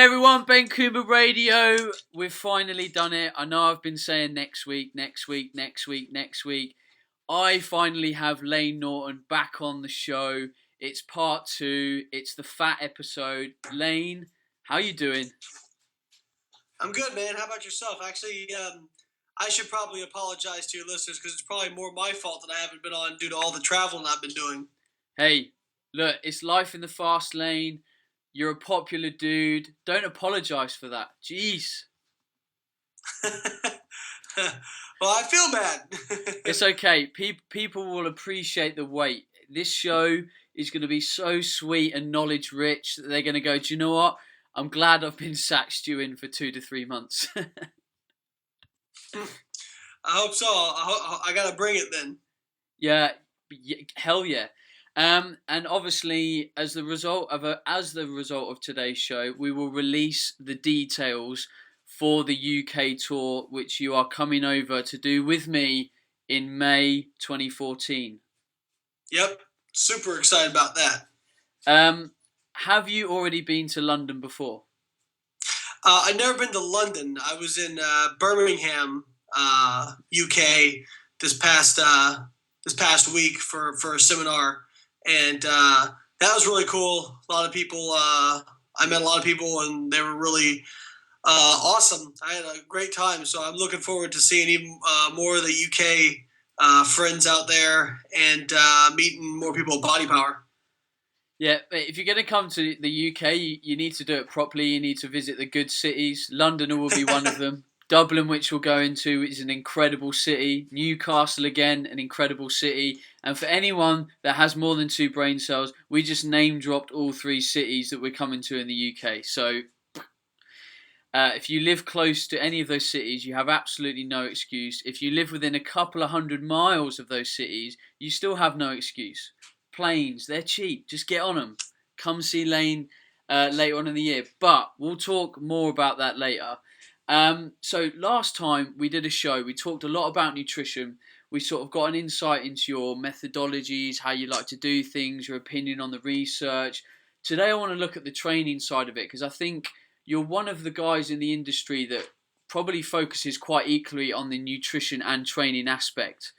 everyone, Ben Coomber Radio. We've finally done it. I know I've been saying next week. I finally have Layne Norton back on the show. It's part 2. It's the PHAT episode. Layne, how you doing? I'm good, man. How about yourself? Actually, I should probably apologize to your listeners because it's probably more my fault that I haven't been on due to all the traveling I've been doing. Hey, look, it's life in the fast lane. You're a popular dude. Don't apologize for that. Jeez. Well, I feel bad. It's okay. People will appreciate the wait. This show is going to be so sweet and knowledge rich that they're going to go, do you know what? I'm glad I've been sack stewing for 2 to 3 months. I hope so. I got to bring it then. Yeah, hell yeah. And obviously, as the result of today's show, we will release the details for the UK tour, which you are coming over to do with me in May 2014. Yep, super excited about that. Have you already been to London before? I've never been to London. I was in Birmingham, UK, this past week for a seminar. And that was really cool. A lot of people, I met a lot of people, and they were really awesome. I had a great time, so I'm looking forward to seeing even more of the UK friends out there and meeting more people at Body Power. Yeah, if you're going to come to the UK, you need to do it properly. You need to visit the good cities. London will be one of them. Dublin, which we'll go into, is an incredible city. Newcastle, again, an incredible city. And for anyone that has more than 2 brain cells, we just name-dropped all 3 cities that we're coming to in the UK. So if you live close to any of those cities, you have absolutely no excuse. If you live within a couple of 100 miles of those cities, you still have no excuse. Planes, they're cheap. Just get on them. Come see Layne later on in the year. But we'll talk more about that later. So last time we did a show, we talked a lot about nutrition. We sort of got an insight into your methodologies, how you like to do things, your opinion on the research. Today I want to look at the training side of it, because I think you're one of the guys in the industry that probably focuses quite equally on the nutrition and training aspect.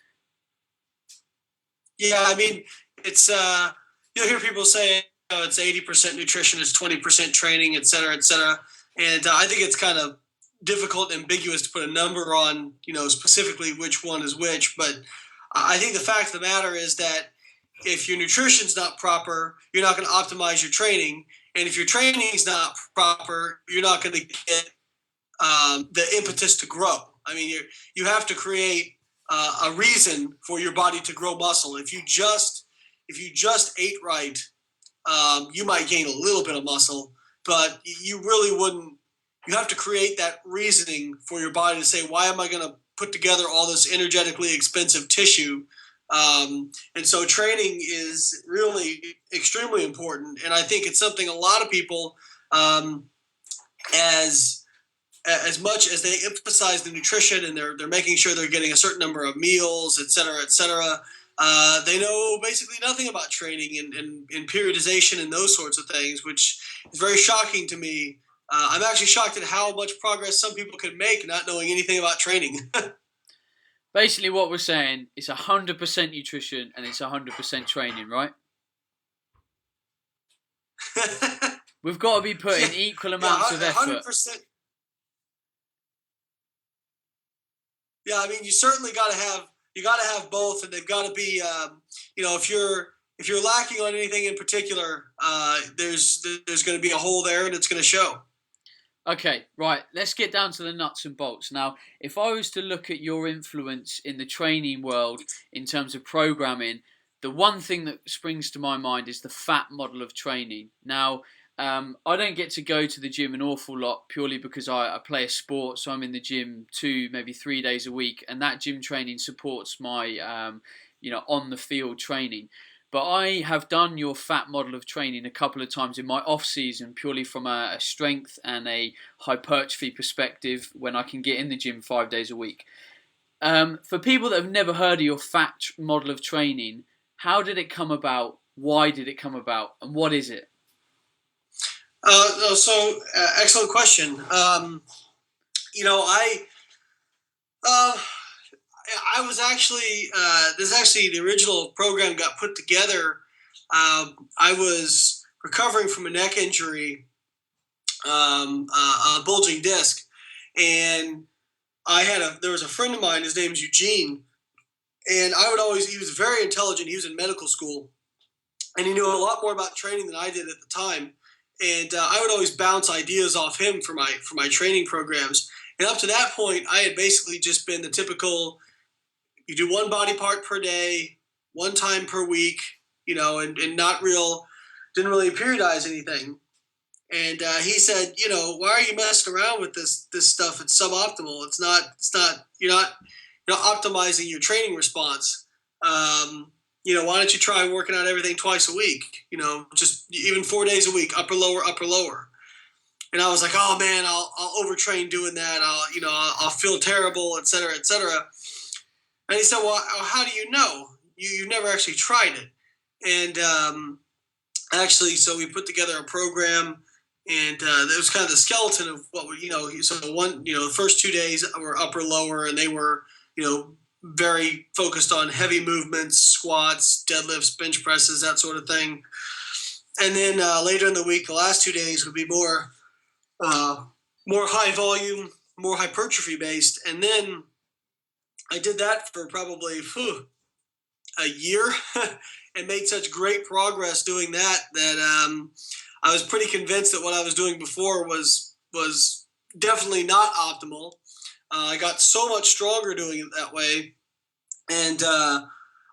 Yeah, I mean, it's you'll hear people say, oh, it's 80% nutrition, it's 20% training, et cetera, et cetera. And I think it's kind of difficult and ambiguous to put a number on, specifically which one is which. But I think the fact of the matter is that if your nutrition's not proper, you're not going to optimize your training. And if your training's not proper, you're not going to get the impetus to grow. I mean, you have to create a reason for your body to grow muscle. If you just ate right, you might gain a little bit of muscle, but you really wouldn't. You have to create that reasoning for your body to say, why am I going to put together all this energetically expensive tissue? And so training is really extremely important. And I think it's something a lot of people, as much as they emphasize the nutrition and they're making sure they're getting a certain number of meals, et cetera, they know basically nothing about training and periodization and those sorts of things, which is very shocking to me. I'm actually shocked at how much progress some people can make not knowing anything about training. Basically what we're saying is 100% nutrition and it's 100% training, right? We've got to be putting equal amounts of effort. 100%. Yeah, I mean, you certainly got to have both, and they've got to be, if you're lacking on anything in particular, there's going to be a hole there, and it's going to show. Okay, right. Let's get down to the nuts and bolts. Now, if I was to look at your influence in the training world in terms of programming, the one thing that springs to my mind is the PHAT model of training. Now, I don't get to go to the gym an awful lot purely because I play a sport, so I'm in the gym 2, maybe 3 days a week, and that gym training supports my, on the field training. But I have done your PHAT model of training a couple of times in my off season, purely from a strength and a hypertrophy perspective, when I can get in the gym 5 days a week. For people that have never heard of your PHAT model of training, how did it come about? Why did it come about? And what is it? Excellent question. You know, uh, I was actually this actually the original program got put together. I was recovering from a neck injury, a bulging disc, and there was a friend of mine. His name's Eugene, and he was very intelligent. He was in medical school, and he knew a lot more about training than I did at the time. And I would always bounce ideas off him for my training programs. And up to that point, I had basically just been the typical: you do one body part per day, one time per week, and didn't really periodize anything. And he said, why are you messing around with this stuff? It's suboptimal. You're not optimizing your training response. Why don't you try working out everything twice a week? Just even 4 days a week, upper lower. And I was like, oh man, I'll overtrain doing that. I'll feel terrible, et cetera, et cetera. And he said, well, how do you know? You've never actually tried it. And so we put together a program, and it was kind of the skeleton of what we, the first 2 days were upper lower, and they were, very focused on heavy movements, squats, deadlifts, bench presses, that sort of thing. And then later in the week, the last 2 days would be more high volume, more hypertrophy based. And then I did that for probably a year and made such great progress doing that I was pretty convinced that what I was doing before was definitely not optimal. I got so much stronger doing it that way. And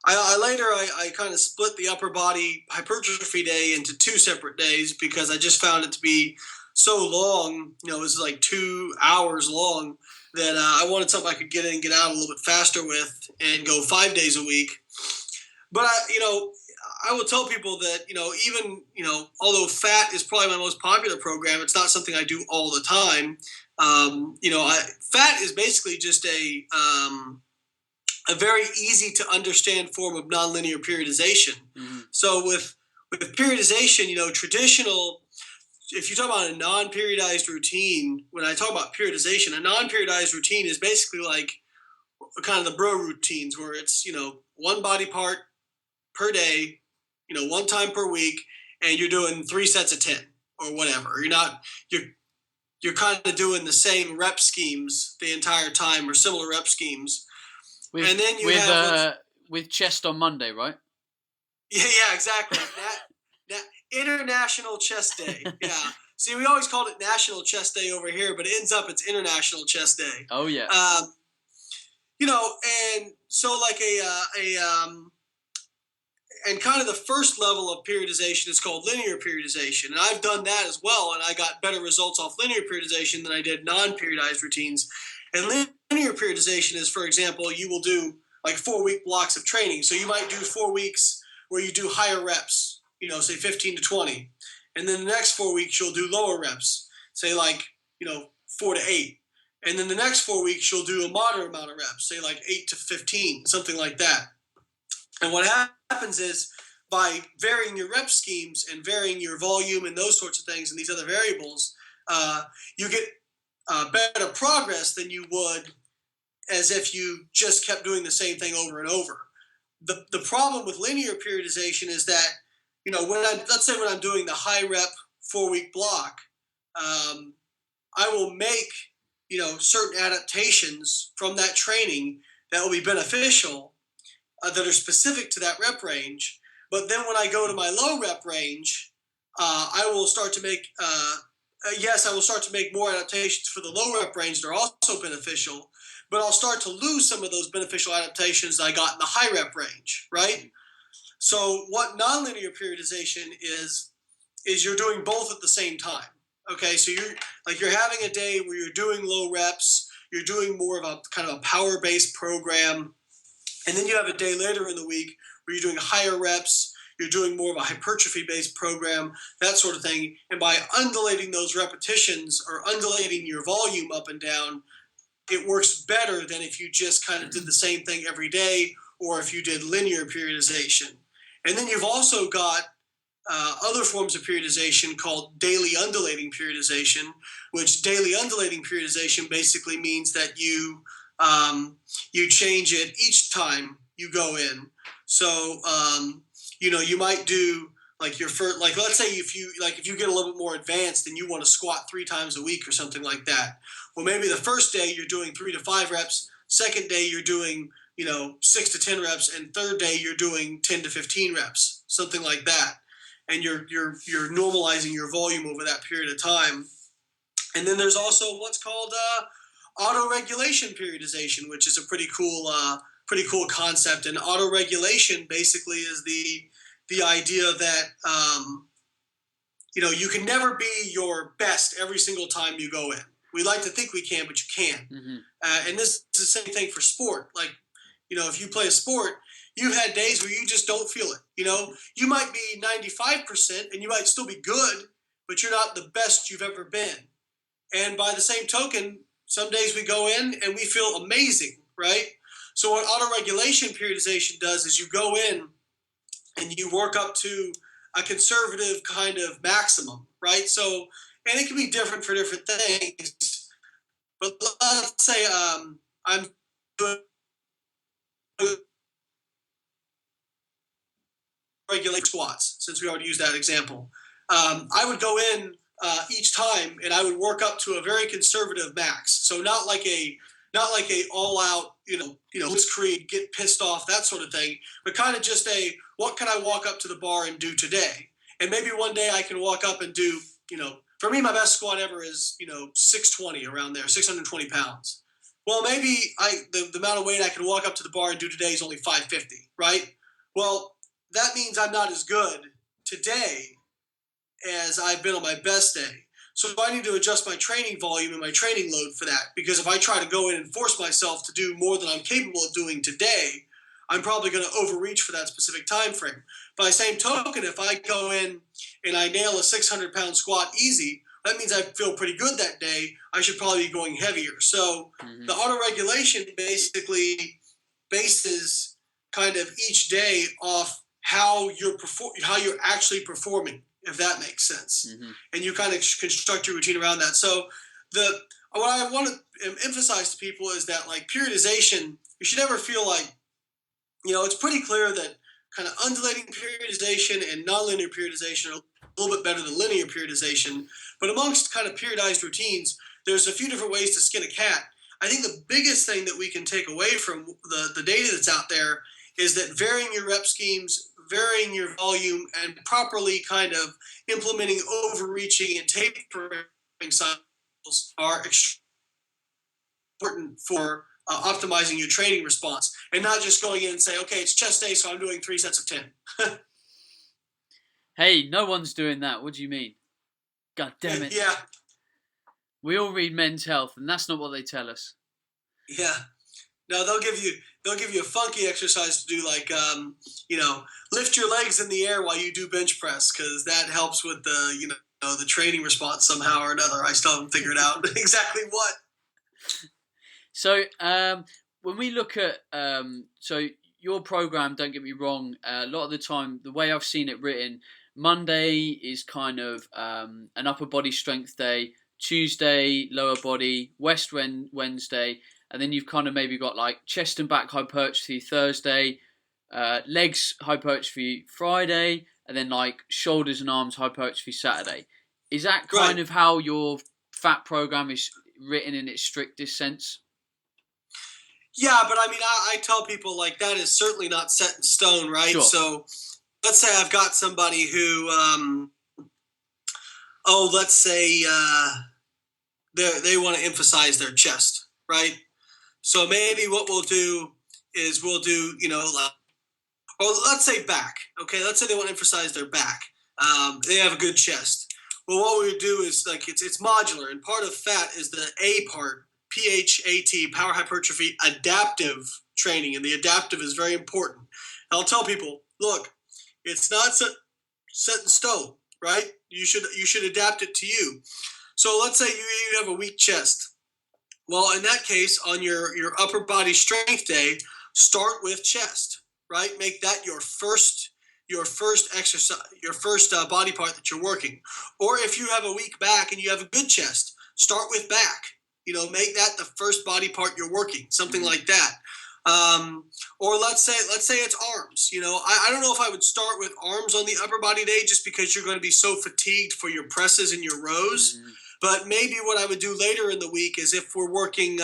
I kind of split the upper body hypertrophy day into 2 separate days because I just found it to be so long. It was like 2 hours long that I wanted something I could get in and get out a little bit faster with and go 5 days a week. But I will tell people that, even, although PHAT is probably my most popular program, it's not something I do all the time. PHAT is basically just a very easy to understand form of nonlinear periodization. Mm-hmm. So with periodization, traditional, if you talk about a non-periodized routine, when I talk about periodization, a non-periodized routine is basically like kind of the bro routines where it's, one body part per day, one time per week, and you're doing 3 sets of 10 or whatever. You're kind of doing the same rep schemes the entire time or similar rep schemes. And then with chest on Monday, right? Yeah, exactly. International Chest Day. Yeah. See, we always called it National Chest Day over here, but it ends up it's International Chest Day. Oh yeah. And so like and kind of the first level of periodization is called linear periodization. And I've done that as well, and I got better results off linear periodization than I did non-periodized routines. And linear periodization is, for example, you will do like 4-week blocks of training. So you might do 4 weeks where you do higher reps, say 15 to 20. And then the next 4 weeks, you'll do lower reps, say like, 4 to 8. And then the next 4 weeks, you'll do a moderate amount of reps, say like 8 to 15, something like that. And what happens is by varying your rep schemes and varying your volume and those sorts of things and these other variables, you get better progress than you would as if you just kept doing the same thing over and over. The problem with linear periodization is that, let's say when I'm doing the high rep 4-week block, I will make, certain adaptations from that training that will be beneficial that are specific to that rep range. But then when I go to my low rep range, I will start to make, I will start to make more adaptations for the low rep range that are also beneficial, but I'll start to lose some of those beneficial adaptations that I got in the high rep range, right? So what nonlinear periodization is you're doing both at the same time. Okay, so you're having a day where you're doing low reps, you're doing more of a kind of a power-based program, and then you have a day later in the week where you're doing higher reps, you're doing more of a hypertrophy-based program, that sort of thing. And by undulating those repetitions or undulating your volume up and down, it works better than if you just kind of did the same thing every day or if you did linear periodization. And then you've also got other forms of periodization called daily undulating periodization, which daily undulating periodization basically means that you change it each time you go in. So you might do like your first, like let's say if you get a little bit more advanced and you want to squat 3 times a week or something like that. Well, maybe the first day you're doing 3 to 5 reps. Second day you're doing 6 to 10 reps, and third day you're doing 10 to 15 reps, something like that. And you're normalizing your volume over that period of time. And then there's also what's called autoregulation periodization, which is a pretty cool concept. And autoregulation basically is the idea that you can never be your best every single time you go in. We like to think we can, but you can't. Mm-hmm. And this is the same thing for sport. Like, if you play a sport, you've had days where you just don't feel it. You might be 95% and you might still be good, but you're not the best you've ever been. And by the same token, some days we go in and we feel amazing, right? So what autoregulation periodization does is you go in and you work up to a conservative kind of maximum, right? So, and it can be different for different things. But let's say I'm doing regulate squats, since we already used that example. I would go in each time and I would work up to a very conservative max. So not like a all out, blitzkrieg, get pissed off, that sort of thing, but kind of just what can I walk up to the bar and do today? And maybe one day I can walk up and do, for me, my best squat ever is, 620, around there, 620 pounds. Well, maybe the amount of weight I can walk up to the bar and do today is only 550, right? Well, that means I'm not as good today as I've been on my best day. So I need to adjust my training volume and my training load for that. Because if I try to go in and force myself to do more than I'm capable of doing today, I'm probably going to overreach for that specific time frame. By the same token, if I go in and I nail a 600-pound squat easy, that means I feel pretty good that day. I should probably be going heavier. So the autoregulation basically bases kind of each day off how you're actually performing, if that makes sense. And you kind of construct your routine around that. So what I want to emphasize to people is that, like, periodization, you should never feel like, it's pretty clear that kind of undulating periodization and nonlinear periodization are a little bit better than linear periodization. But amongst kind of periodized routines, there's a few different ways to skin a cat. I think the biggest thing that we can take away from the data that's out there is that varying your rep schemes, varying your volume, and properly kind of implementing overreaching and tapering cycles are extremely important for optimizing your training response, and not just going in and say, okay, it's chest day, so I'm doing 3 sets of 10. Hey, no one's doing that. What do you mean? God damn it. Yeah. We all read Men's Health, and that's not what they tell us. Yeah. No, they'll give you a funky exercise to do, like, lift your legs in the air while you do bench press, because that helps with the training response somehow or another. I still haven't figured out exactly what. So when we look at so your program, don't get me wrong, a lot of the time, the way I've seen it written, Monday is kind of an upper body strength day, Tuesday lower body, Wednesday, and then you've kind of maybe got like chest and back hypertrophy Thursday, legs hypertrophy Friday, and then like shoulders and arms hypertrophy Saturday. Is that kind of how your PHAT program is written in its strictest sense? Yeah, but I mean, I tell people, like, that is certainly not set in stone, right? Sure. So let's say I've got somebody who, let's say they want to emphasize their chest, right? So maybe what we'll do is we'll do, or let's say back. Okay, let's say they want to emphasize their back. They have a good chest. Well, what we would do is, like, it's modular, and part of PHAT is the A part, PHAT, power hypertrophy adaptive training, and the adaptive is very important. And I'll tell people, look, it's not set in stone, right? You should adapt it to you. So let's say you have a weak chest. Well, in that case, on your upper body strength day, start with chest, right? Make that your first your first exercise, your first body part that you're working. Or if you have a weak back and you have a good chest, start with back. Make that the first body part you're working, something like that. Or let's say it's arms. I don't know if I would start with arms on the upper body day just because you're going to be so fatigued for your presses and your rows. But maybe what I would do later in the week is if we're working,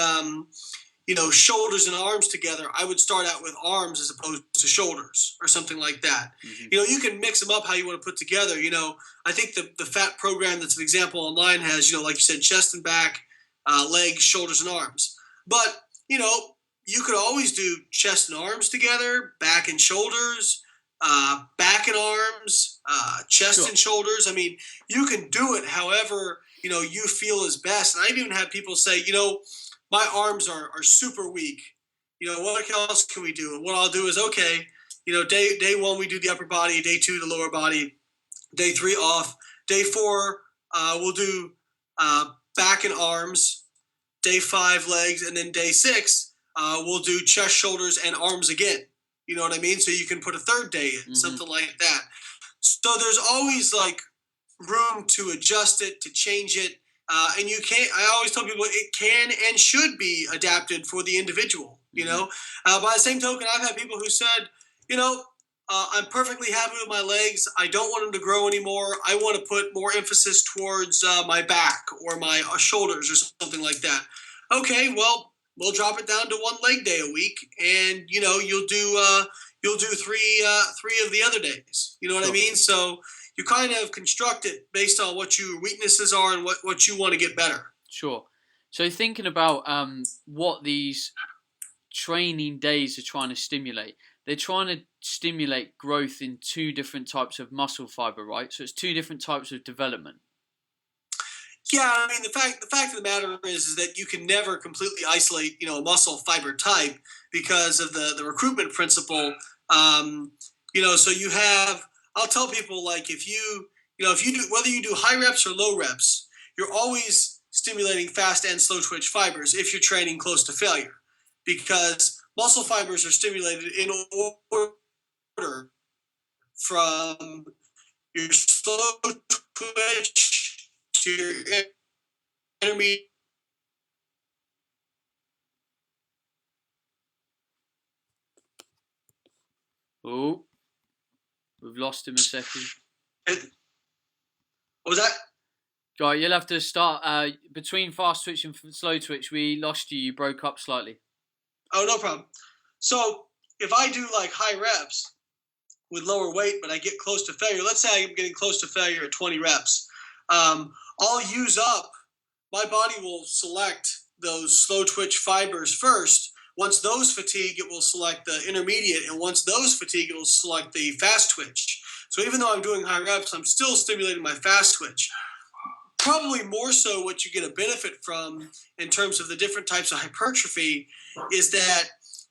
shoulders and arms together, I would start out with arms as opposed to shoulders or something like that. You can mix them up how you want to put together. I think the PHAT program that's an example online has, like you said, chest and back, legs, shoulders, and arms. But, you could always do chest and arms together, back and shoulders, back and arms, chest and shoulders. I mean, you can do it however, you feel is best. And I've even had people say, my arms are super weak. What else can we do? And what I'll do is, okay, day one, we do the upper body, day two, the lower body, day three off, day four, we'll do back and arms, day five, legs, and then day six, we'll do chest, shoulders, and arms again. You know what I mean? So you can put a third day in, something like that. So there's always like room to adjust it, to change it. And you can't, I always tell people it can and should be adapted for the individual, By the same token, I've had people who said, I'm perfectly happy with my legs. I don't want them to grow anymore. I want to put more emphasis towards my back or my shoulders or something like that. Okay, well, we'll drop it down to one leg day a week, and you'll do three of the other days. You know what I mean? So you kind of construct it based on what your weaknesses are and what you want to get better. Sure. So thinking about what these training days are trying to stimulate, they're trying to stimulate growth in two different types of muscle fiber, right? So it's two different types of development. Yeah, I mean, the fact of the matter is that you can never completely isolate, a muscle fiber type because of the recruitment principle. So you have, I'll tell people, like, if you do, whether you do high reps or low reps, you're always stimulating fast and slow twitch fibers if you're training close to failure, because muscle fibers are stimulated in order from your slow twitch to your intermediate. Oh, we've lost him a second. What was that? Right, you'll have to start between fast twitch and slow twitch. We lost you. You broke up slightly. Oh, no problem. So if I do like high reps with lower weight, but I get close to failure, let's say I'm getting close to failure at 20 reps, I'll use up, my body will select those slow twitch fibers first. Once those fatigue, it will select the intermediate, and once those fatigue, it will select the fast twitch. So even though I'm doing high reps, I'm still stimulating my fast twitch. Probably more so what you get a benefit from in terms of the different types of hypertrophy is that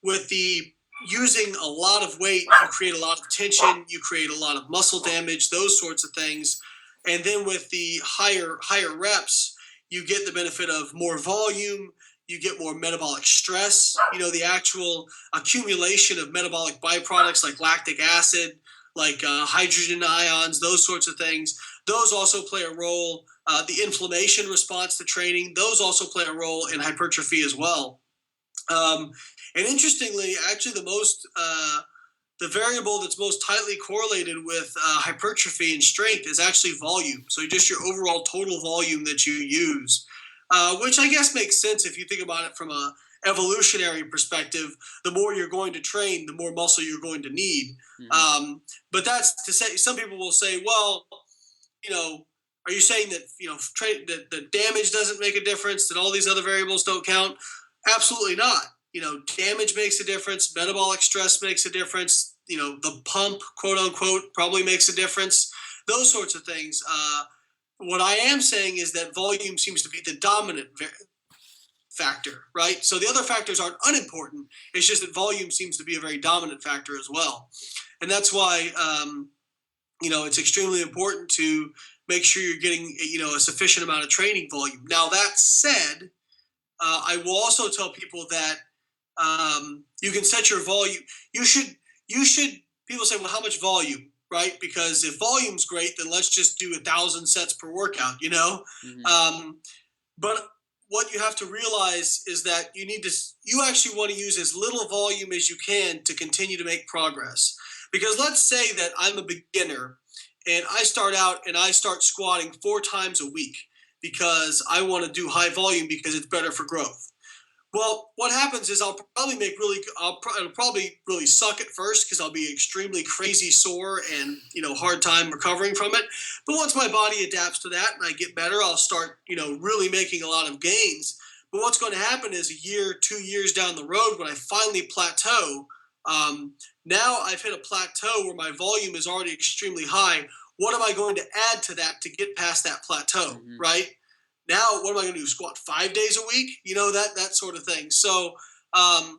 with the using a lot of weight, you create a lot of tension, you create a lot of muscle damage, those sorts of things. And then with the higher reps, you get the benefit of more volume, you get more metabolic stress, the actual accumulation of metabolic byproducts like lactic acid, like hydrogen ions, those sorts of things. Those also play a role. The inflammation response to training, those also play a role in hypertrophy as well. And interestingly, actually the variable that's most tightly correlated with hypertrophy and strength is actually volume. So just your overall total volume that you use, which I guess makes sense if you think about it from a evolutionary perspective. The more you're going to train, the more muscle you're going to need. But that's to say, some people will say, well, are you saying that, that the damage doesn't make a difference, that all these other variables don't count? Absolutely not. Damage makes a difference. Metabolic stress makes a difference. The pump, quote unquote, probably makes a difference. Those sorts of things. What I am saying is that volume seems to be the dominant factor, right? So the other factors aren't unimportant. It's just that volume seems to be a very dominant factor as well. And that's why, it's extremely important to make sure you're getting, a sufficient amount of training volume. Now, that said, I will also tell people that you can set your volume. You should, people say, well, how much volume? right? Because if volume's great, then let's just do 1,000 sets per workout, you know? Hmm. But what you have to realize is that you actually want to use as little volume as you can to continue to make progress. Because let's say that I'm a beginner and I start out and I start squatting 4 times a week because I want to do high volume because it's better for growth. Well, what happens is I'll probably really suck at first because I'll be extremely crazy sore and hard time recovering from it. But once my body adapts to that and I get better, I'll start really making a lot of gains. But what's going to happen is a year, 2 years down the road, when I finally plateau, now I've hit a plateau where my volume is already extremely high. What am I going to add to that to get past that plateau, Hmm. right? Now, what am I going to do? Squat 5 days a week? That sort of thing. So, I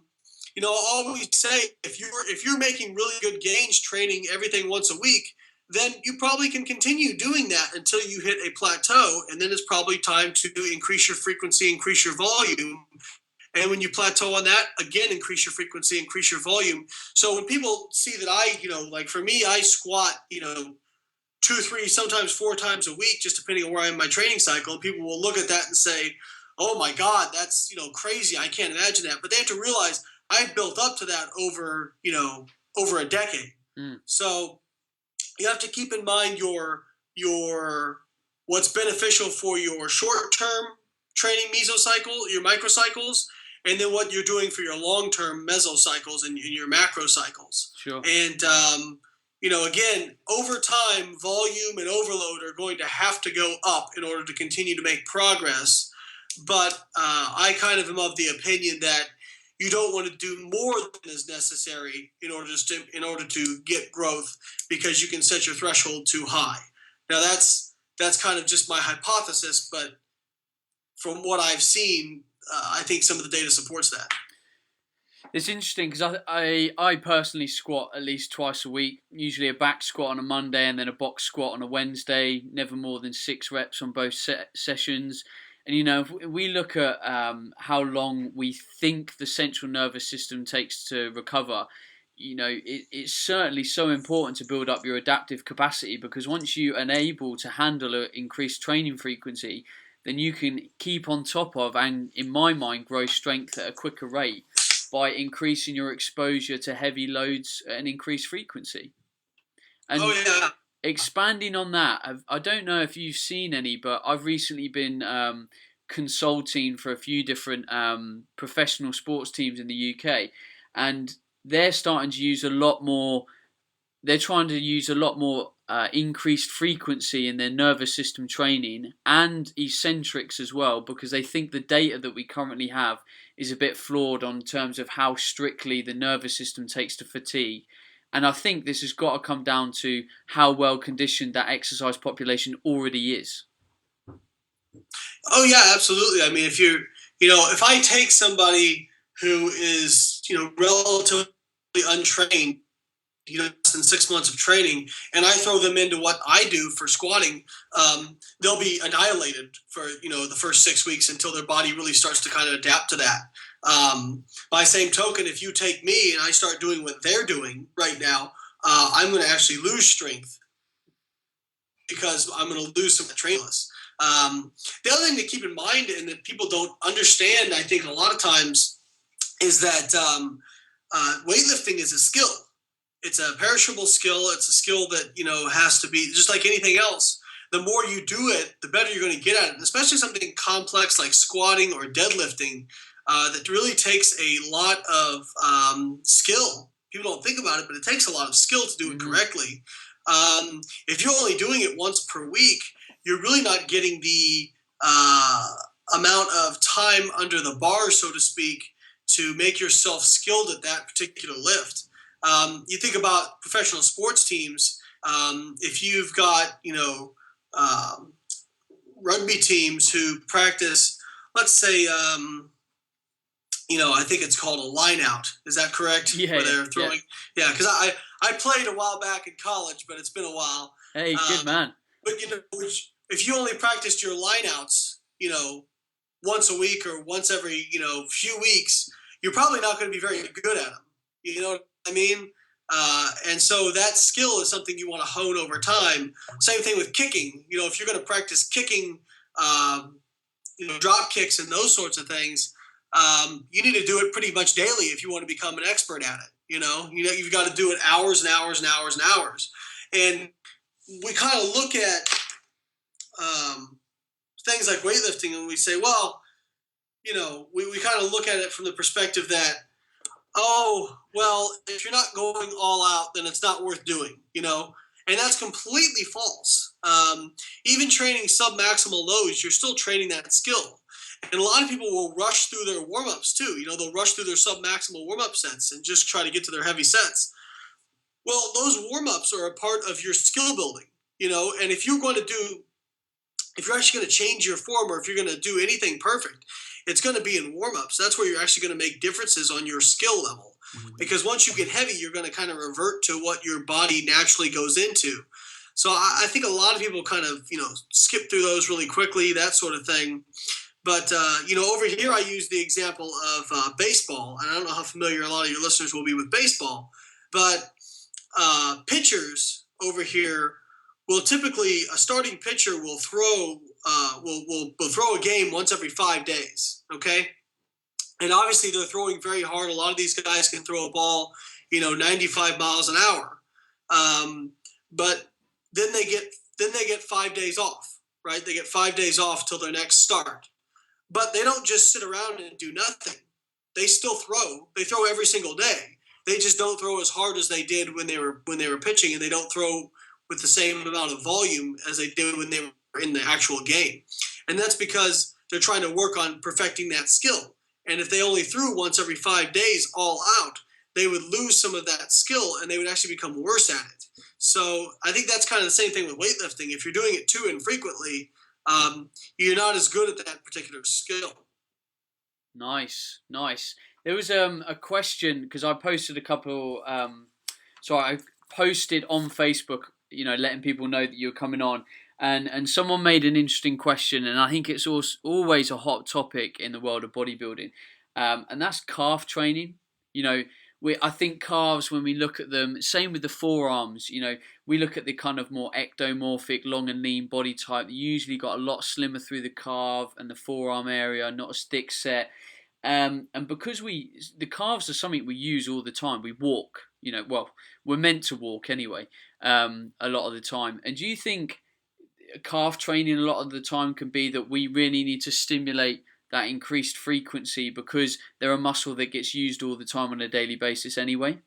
always say if you're making really good gains training everything once a week, then you probably can continue doing that until you hit a plateau, and then it's probably time to increase your frequency, increase your volume. And when you plateau on that, again, increase your frequency, increase your volume. So when people see that like for me, I squat, 2, 3, sometimes 4 times a week, just depending on where I am in my training cycle. And people will look at that and say, "Oh my God, that's crazy. I can't imagine that." But they have to realize I've built up to that over a decade. Mm. So you have to keep in mind your what's beneficial for your short term training mesocycle, your microcycles, and then what you're doing for your long term mesocycles and your macro cycles. Sure. And again, over time, volume and overload are going to have to go up in order to continue to make progress. But I kind of am of the opinion that you don't want to do more than is necessary in order to get growth, because you can set your threshold too high. Now that's kind of just my hypothesis, but from what I've seen, I think some of the data supports that. It's interesting because I personally squat at least twice a week, usually a back squat on a Monday and then a box squat on a Wednesday, never more than 6 reps on both sessions. And if we look at how long we think the central nervous system takes to recover, it's certainly so important to build up your adaptive capacity, because once you are able to handle an increased training frequency, then you can keep on top of, and in my mind, grow strength at a quicker rate by increasing your exposure to heavy loads at an increased frequency. And Oh yeah. expanding on that, I don't know if you've seen any, but I've recently been consulting for a few different professional sports teams in the UK, and they're starting to use a lot more. They're trying to use a lot more increased frequency in their nervous system training and eccentrics as well, because they think the data that we currently have is a bit flawed on terms of how strictly the nervous system takes to fatigue. And I think this has got to come down to how well conditioned that exercise population already is. Oh yeah, absolutely. I mean, if I take somebody who is, relatively untrained, less than 6 months of training, and I throw them into what I do for squatting, they'll be annihilated for, the first 6 weeks until their body really starts to kind of adapt to that. By same token, if you take me and I start doing what they're doing right now, I'm going to actually lose strength because I'm going to lose some trainless. The other thing to keep in mind, and that people don't understand, I think a lot of times, is that weightlifting is a skill. It's a perishable skill. It's a skill that has to be just like anything else. The more you do it, the better you're going to get at it. Especially something complex like squatting or deadlifting, that really takes a lot of skill. People don't think about it, but it takes a lot of skill to do it correctly. If you're only doing it once per week, you're really not getting the amount of time under the bar, so to speak, to make yourself skilled at that particular lift. You think about professional sports teams. If you've got, rugby teams who practice, let's say, I think it's called a line out. Is that correct? Yeah, where they're throwing. Yeah, because I played a while back in college, but it's been a while. Hey, good man. But if you only practiced your line outs, once a week or once every few weeks, you're probably not going to be very good at them. You know what I mean? And so that skill is something you want to hone over time. Same thing with kicking. If you're going to practice kicking, drop kicks and those sorts of things, you need to do it pretty much daily if you want to become an expert at it. You've got to do it hours and hours and hours and hours. And we kind of look at things like weightlifting and we say, well, we kind of look at it from the perspective that, oh, well, if you're not going all out, then it's not worth doing, and that's completely false. Even training sub-maximal loads, you're still training that skill. And a lot of people will rush through their warm-ups too. They'll rush through their sub-maximal warm-up sets and just try to get to their heavy sets. Well, those warm-ups are a part of your skill building, and if you're actually going to change your form, or if you're going to do anything perfect, it's going to be in warm-ups. That's where you're actually going to make differences on your skill level. Because once you get heavy, you're going to kind of revert to what your body naturally goes into. So I think a lot of people kind of, skip through those really quickly, that sort of thing. But, over here I use the example of baseball. And I don't know how familiar a lot of your listeners will be with baseball. But pitchers over here will typically, a starting pitcher will throw will throw a game once every 5 days, okay? And obviously they're throwing very hard. A lot of these guys can throw a ball, 95 miles an hour. But then they get 5 days off, right? They get 5 days off till their next start. But they don't just sit around and do nothing. They still throw. They throw every single day. They just don't throw as hard as they did when they were pitching, and they don't throw with the same amount of volume as they did when they were in the actual game. And that's because they're trying to work on perfecting that skill. And if they only threw once every 5 days all out, they would lose some of that skill and they would actually become worse at it. So I think that's kind of the same thing with weightlifting. If you're doing it too infrequently, you're not as good at that particular skill. Nice. There was a question, because I posted a couple, I posted on Facebook, letting people know that you're coming on. And someone made an interesting question, and I think it's always a hot topic in the world of bodybuilding, and that's calf training. I think calves, when we look at them, same with the forearms, we look at the kind of more ectomorphic, long and lean body type. They usually got a lot slimmer through the calf and the forearm area, not as thick set. And because the calves are something we use all the time, we walk, we're meant to walk anyway, a lot of the time. And do you think calf training a lot of the time can be that we really need to stimulate that increased frequency because they're a muscle that gets used all the time on a daily basis anyway?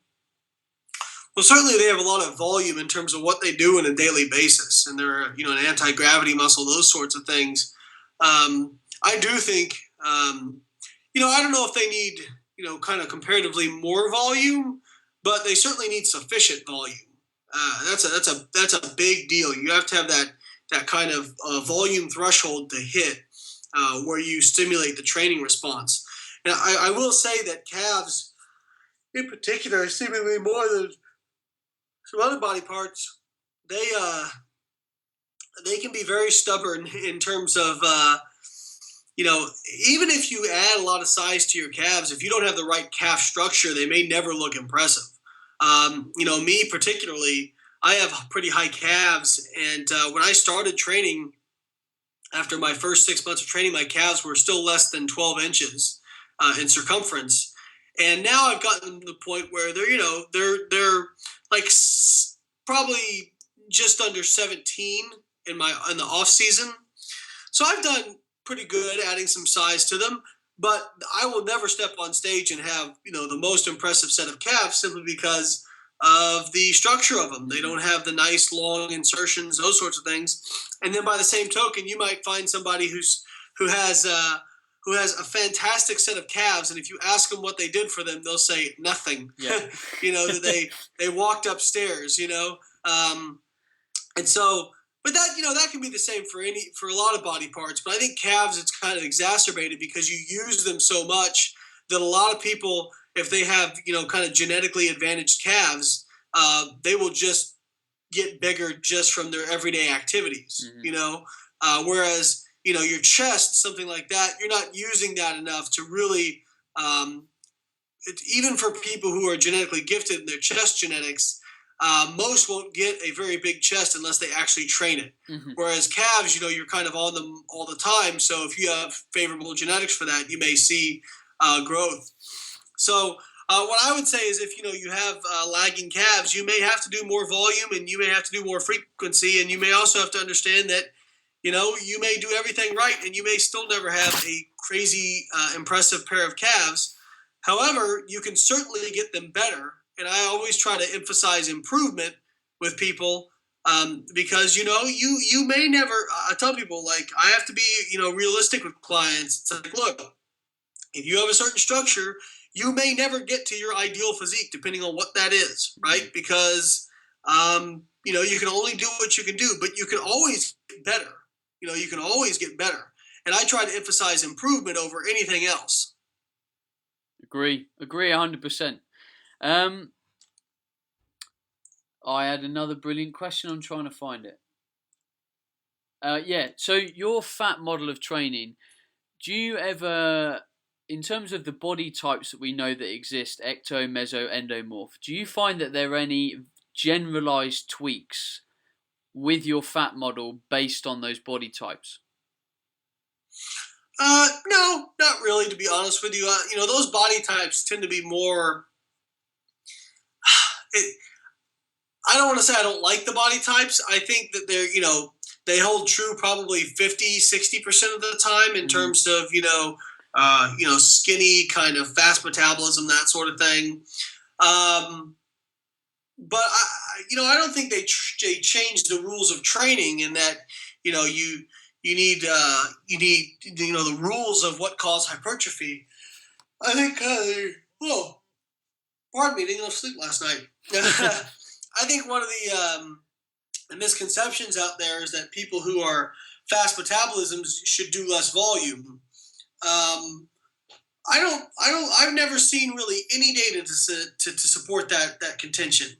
Well, certainly they have a lot of volume in terms of what they do on a daily basis, and they're an anti-gravity muscle, those sorts of things. I do think I don't know if they need kind of comparatively more volume, but they certainly need sufficient volume. That's a big deal. You have to have that kind of volume threshold to hit where you stimulate the training response. And I will say that calves, in particular, seemingly more than some other body parts, they can be very stubborn in terms of even if you add a lot of size to your calves, if you don't have the right calf structure, they may never look impressive. Me particularly, I have pretty high calves, and when I started training, after my first 6 months of training, my calves were still less than 12 inches in circumference, and now I've gotten to the point where they're like probably just under 17 in the off season. So I've done pretty good adding some size to them, but I will never step on stage and have the most impressive set of calves simply because of the structure of them. They don't have the nice long insertions, those sorts of things. And then by the same token, you might find somebody who has a fantastic set of calves, and if you ask them what they did for them, they'll say nothing. Yeah. That they walked upstairs. And so, but that can be the same for a lot of body parts. But I think calves, it's kind of exacerbated because you use them so much that a lot of people, if they have kind of genetically advantaged calves, they will just get bigger just from their everyday activities. Mm-hmm. Whereas your chest, something like that, you're not using that enough to really even for people who are genetically gifted in their chest genetics, most won't get a very big chest unless they actually train it. Mm-hmm. Whereas calves, you're kind of on them all the time. So if you have favorable genetics for that, you may see growth. So what I would say is if, you have lagging calves, you may have to do more volume and you may have to do more frequency. And you may also have to understand that, you may do everything right and you may still never have a crazy, impressive pair of calves. However, you can certainly get them better. And I always try to emphasize improvement with people because, you may never, I tell people, like, I have to be, realistic with clients. It's like, look, if you have a certain structure, you may never get to your ideal physique, depending on what that is, right? Because, you can only do what you can do, but you can always get better. You can always get better. And I try to emphasize improvement over anything else. Agree 100%. I had another brilliant question. I'm trying to find it. So your PHAT model of training, do you ever, in terms of the body types that we know that exist, ecto, meso, endomorph, do you find that there are any generalized tweaks with your PHAT model based on those body types? No, not really, to be honest with you. Those body types tend to be more. I don't want to say I don't like the body types. I think that they're, they hold true probably 50-60% of the time in terms of, skinny, kind of fast metabolism, that sort of thing. But I don't think they changed the rules of training in that, you need the rules of what causes hypertrophy. I think pardon me, didn't get enough sleep last night. I think one of the misconceptions out there is that people who are fast metabolisms should do less volume. I've never seen really any data to support that contention.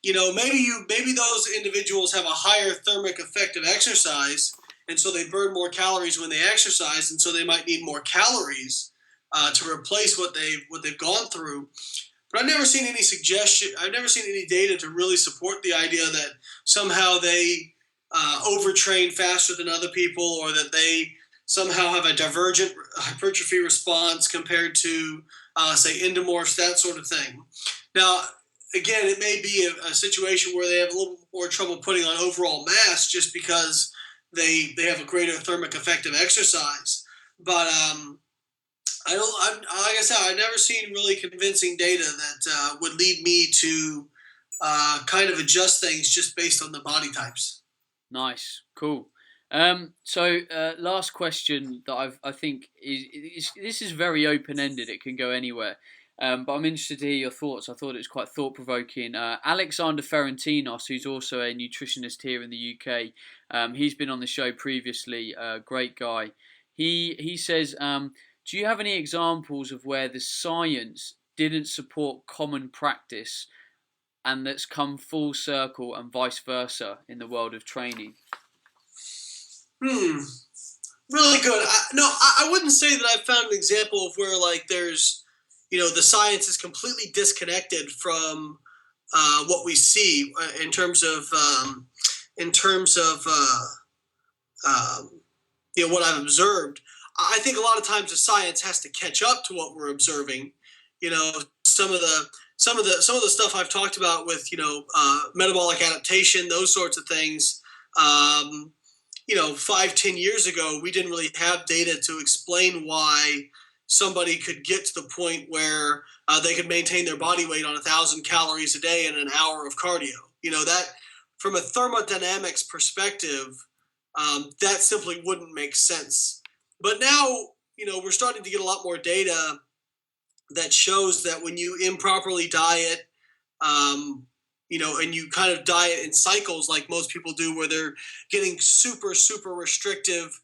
Maybe those individuals have a higher thermic effect of exercise, and so they burn more calories when they exercise, and so they might need more calories to replace what they've gone through. But I've never seen any suggestion. I've never seen any data to really support the idea that somehow they overtrain faster than other people, or that they somehow have a divergent hypertrophy response compared to, say, endomorphs, that sort of thing. Now, again, it may be a situation where they have a little more trouble putting on overall mass just because they have a greater thermic effect of exercise. But like I said, I've never seen really convincing data that would lead me to kind of adjust things just based on the body types. Nice, cool. Last question that I think is this is very open-ended. It can go anywhere. But I'm interested to hear your thoughts. I thought it was quite thought-provoking. Alexander Ferentinos, who's also a nutritionist here in the UK, he's been on the show previously. Great guy. He says, do you have any examples of where the science didn't support common practice and that's come full circle and vice versa in the world of training? Really good. I wouldn't say that I've found an example of where, like, there's, the science is completely disconnected from what we see in terms of what I've observed. I think a lot of times the science has to catch up to what we're observing. Some of the stuff I've talked about with metabolic adaptation, those sorts of things. 5-10 years ago, we didn't really have data to explain why somebody could get to the point where they could maintain their body weight on 1,000 calories a day and an hour of cardio. That from a thermodynamics perspective, that simply wouldn't make sense. But now, we're starting to get a lot more data that shows that when you improperly diet, and you kind of diet in cycles like most people do, where they're getting super, super restrictive,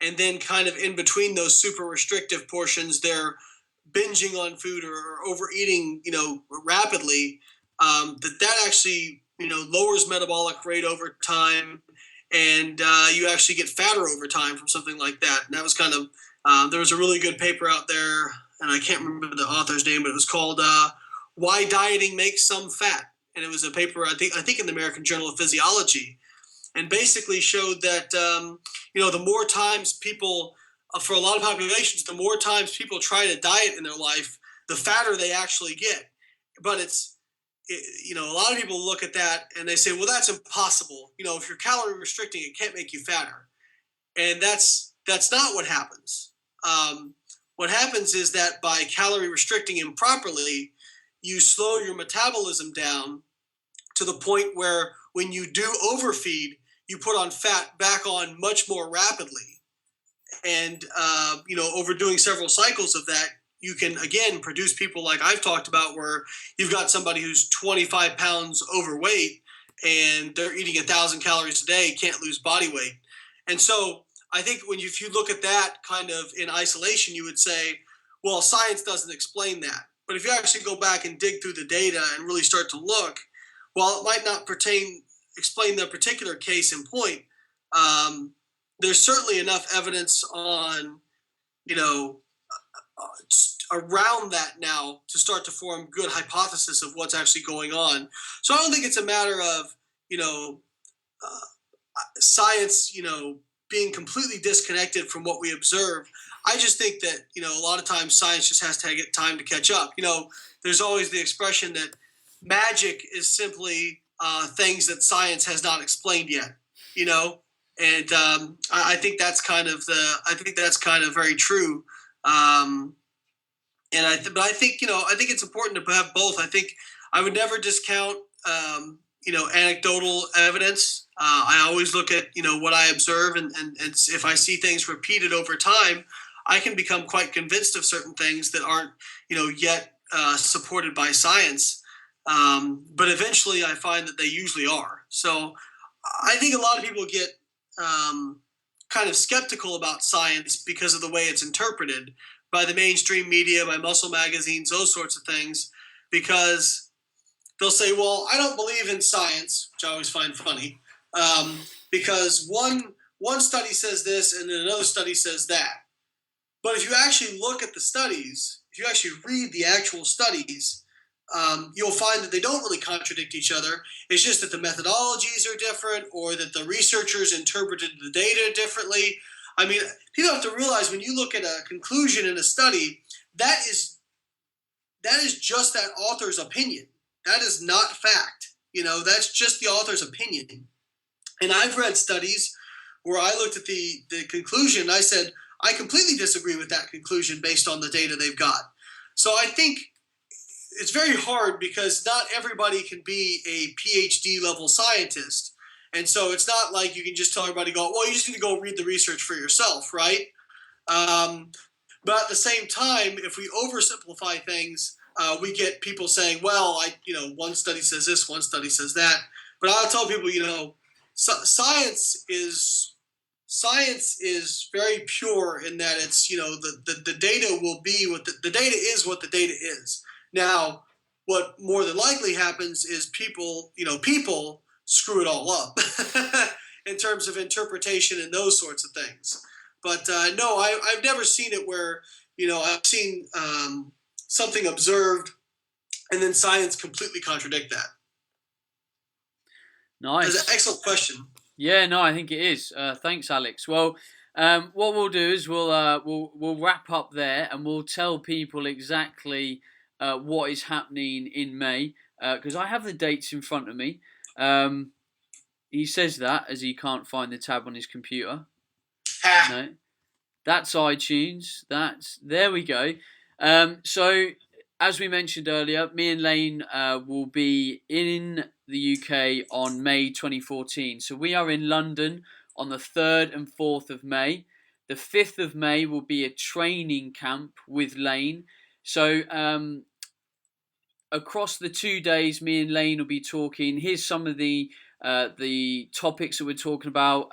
and then kind of in between those super restrictive portions, they're binging on food or overeating, rapidly, that actually, lowers metabolic rate over time, and you actually get fatter over time from something like that. And that was kind of, there was a really good paper out there and I can't remember the author's name, but it was called "Why Dieting Makes Some Fat," and it was a paper I think in the American Journal of Physiology, and basically showed that the more times people, for a lot of populations, the more times people try to diet in their life, the fatter they actually get. But a lot of people look at that and they say, well, that's impossible. If you're calorie restricting, it can't make you fatter, and that's not what happens. What happens is that by calorie restricting improperly, you slow your metabolism down to the point where when you do overfeed, you put on fat back on much more rapidly. And, over doing several cycles of that, you can, again, produce people like I've talked about, where you've got somebody who's 25 pounds overweight and they're eating 1,000 calories a day, can't lose body weight. And so I think if you look at that kind of in isolation, you would say, well, science doesn't explain that. But if you actually go back and dig through the data and really start to look, while it might not explain the particular case in point, there's certainly enough evidence on, around that now to start to form good hypothesis of what's actually going on. So I don't think it's a matter of, science, being completely disconnected from what we observe. I just think that, a lot of times science just has to get time to catch up. There's always the expression that magic is simply things that science has not explained yet, and I think that's kind of very true. But I think it's important to have both. I think I would never discount anecdotal evidence. I always look at what I observe, and if I see things repeated over time, I can become quite convinced of certain things that aren't yet supported by science. But eventually, I find that they usually are. So I think a lot of people get kind of skeptical about science because of the way it's interpreted by the mainstream media, by muscle magazines, those sorts of things, because they'll say, well, I don't believe in science, which I always find funny, because one study says this and then another study says that. But if you actually look at the studies, if you actually read the actual studies, you'll find that they don't really contradict each other. It's just that the methodologies are different, or that the researchers interpreted the data differently. I mean, people have to realize when you look at a conclusion in a study, that is just that author's opinion. That is not fact. That's just the author's opinion. And I've read studies where I looked at the conclusion and I said, I completely disagree with that conclusion based on the data they've got. So I think it's very hard because not everybody can be a PhD level scientist. And so it's not like you can just tell everybody, well, you just need to go read the research for yourself, right? But at the same time, if we oversimplify things, we get people saying, well, one study says this, one study says that. But I'll tell people, science is very pure in that it's, the data will be what the data is what the data is. Now, what more than likely happens is people screw it all up in terms of interpretation and those sorts of things. But no, I've never seen it where, I've seen something observed and then science completely contradict that. Nice. That's an excellent question. Yeah, no, I think it is. Thanks, Alex. Well, what we'll do is we'll wrap up there and we'll tell people exactly what is happening in May, because I have the dates in front of me. He says that as he can't find the tab on his computer. No, that's iTunes. There we go. So as we mentioned earlier, me and Layne will be in the UK on May 2014. So we are in London on the 3rd and 4th of May. The 5th of May will be a training camp with Layne. So across the 2 days, me and Layne will be talking. Here's some of the topics that we're talking about: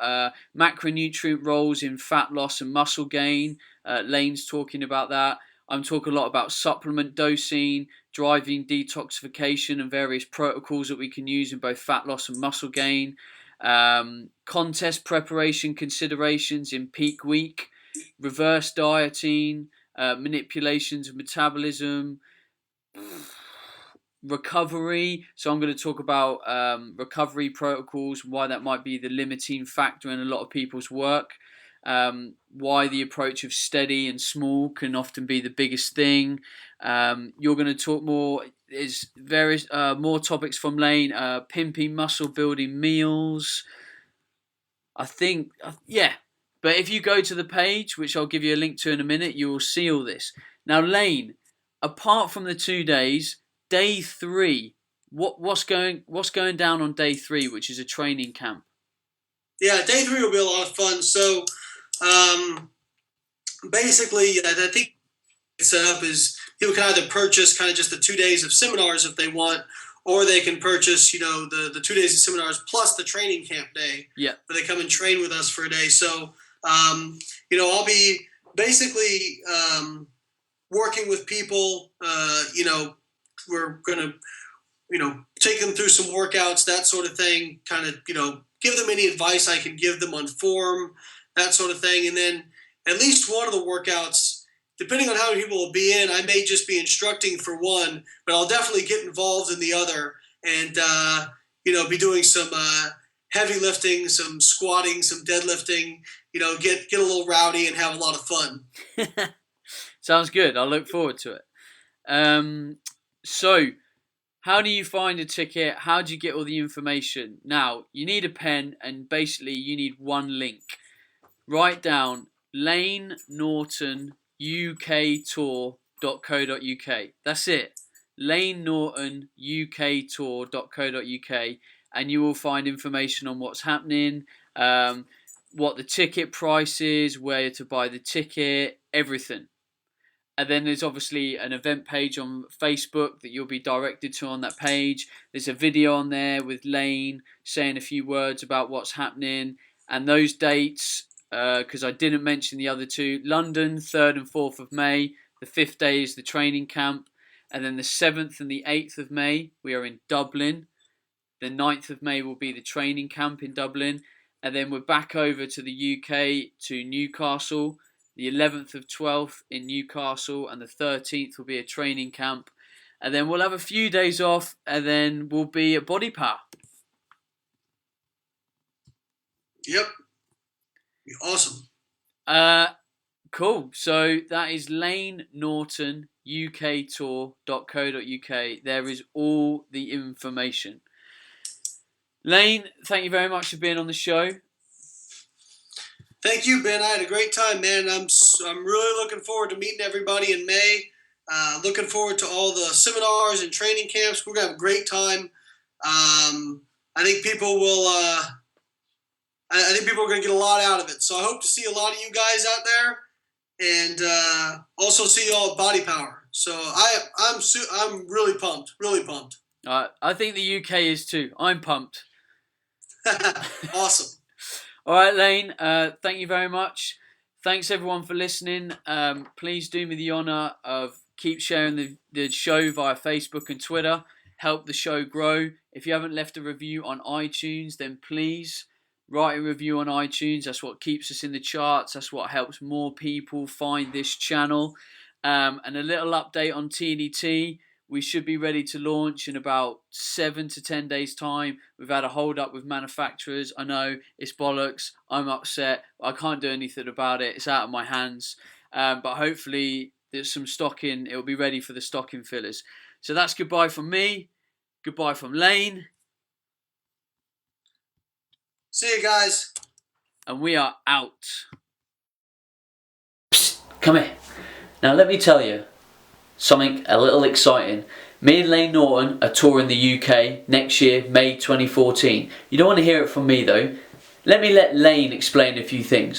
macronutrient roles in fat loss and muscle gain. Layne's talking about that. I'm talking a lot about supplement dosing, driving detoxification, and various protocols that we can use in both fat loss and muscle gain. Contest preparation considerations in peak week, reverse dieting, manipulations of metabolism, recovery. So I'm going to talk about recovery protocols, why that might be the limiting factor in a lot of people's work, why the approach of steady and small can often be the biggest thing. You're going to talk more, there's various more topics from Layne, pimping muscle building meals, I think, yeah. But if you go to the page, which I'll give you a link to in a minute, you will see all this. Now, Layne, apart from the 2 days, day 3, what's going down on day 3, which is a training camp? Yeah, day 3 will be a lot of fun. So, basically, I think it's set up is people can either purchase kind of just the 2 days of seminars if they want, or they can purchase, the 2 days of seminars plus the training camp day. Yeah. Where they come and train with us for a day. So, I'll be basically working with people. We're going to, take them through some workouts, that sort of thing, kind of, give them any advice I can give them on form, that sort of thing. And then at least one of the workouts, depending on how many people will be in, I may just be instructing for one, but I'll definitely get involved in the other and, be doing some heavy lifting, some squatting, some deadlifting, get a little rowdy and have a lot of fun. Sounds good. I'll look forward to it. So, how do you find a ticket? How do you get all the information? Now, you need a pen and basically you need one link. Write down Layne Norton uktour.co.uk. That's it. Layne Norton uktour.co.uk, and you will find information on what's happening, what the ticket price is, where to buy the ticket, everything. And then there's obviously an event page on Facebook that you'll be directed to on that page. There's a video on there with Layne saying a few words about what's happening and those dates, because I didn't mention the other two. London, 3rd and 4th of May. The 5th day is the training camp. And then the 7th and the 8th of May, we are in Dublin. The 9th of May will be the training camp in Dublin. And then we're back over to the UK, to Newcastle. The 11th of 12th in Newcastle, and the 13th will be a training camp. And then we'll have a few days off, and then we'll be at Body Power. Yep. Awesome. Cool. So that is Layne Norton uktour.co.uk. There is all the information. Layne, thank you very much for being on the show. Thank you, Ben. I had a great time, man. I'm really looking forward to meeting everybody in May. Looking forward to all the seminars and training camps. We're gonna have a great time. I think people will. I think people are gonna get a lot out of it. So I hope to see a lot of you guys out there, and also see you all at Body Power. So I'm really pumped. Really pumped. I think the UK is too. I'm pumped. Awesome. All right, Layne, thank you very much. Thanks, everyone, for listening. Please do me the honour of keep sharing the show via Facebook and Twitter. Help the show grow. If you haven't left a review on iTunes, then please write a review on iTunes. That's what keeps us in the charts. That's what helps more people find this channel. And a little update on TNT. We should be ready to launch in about 7 to 10 days' time. We've had a hold up with manufacturers. I know it's bollocks. I'm upset. I can't do anything about it. It's out of my hands. But hopefully there's some stocking. It'll be ready for the stocking fillers. So that's goodbye from me. Goodbye from Layne. See you guys. And we are out. Psst, come here. Now let me tell you something a little exciting. Me and Layne Norton are touring the UK next year, May 2014. You don't want to hear it from me though. Let Layne explain a few things.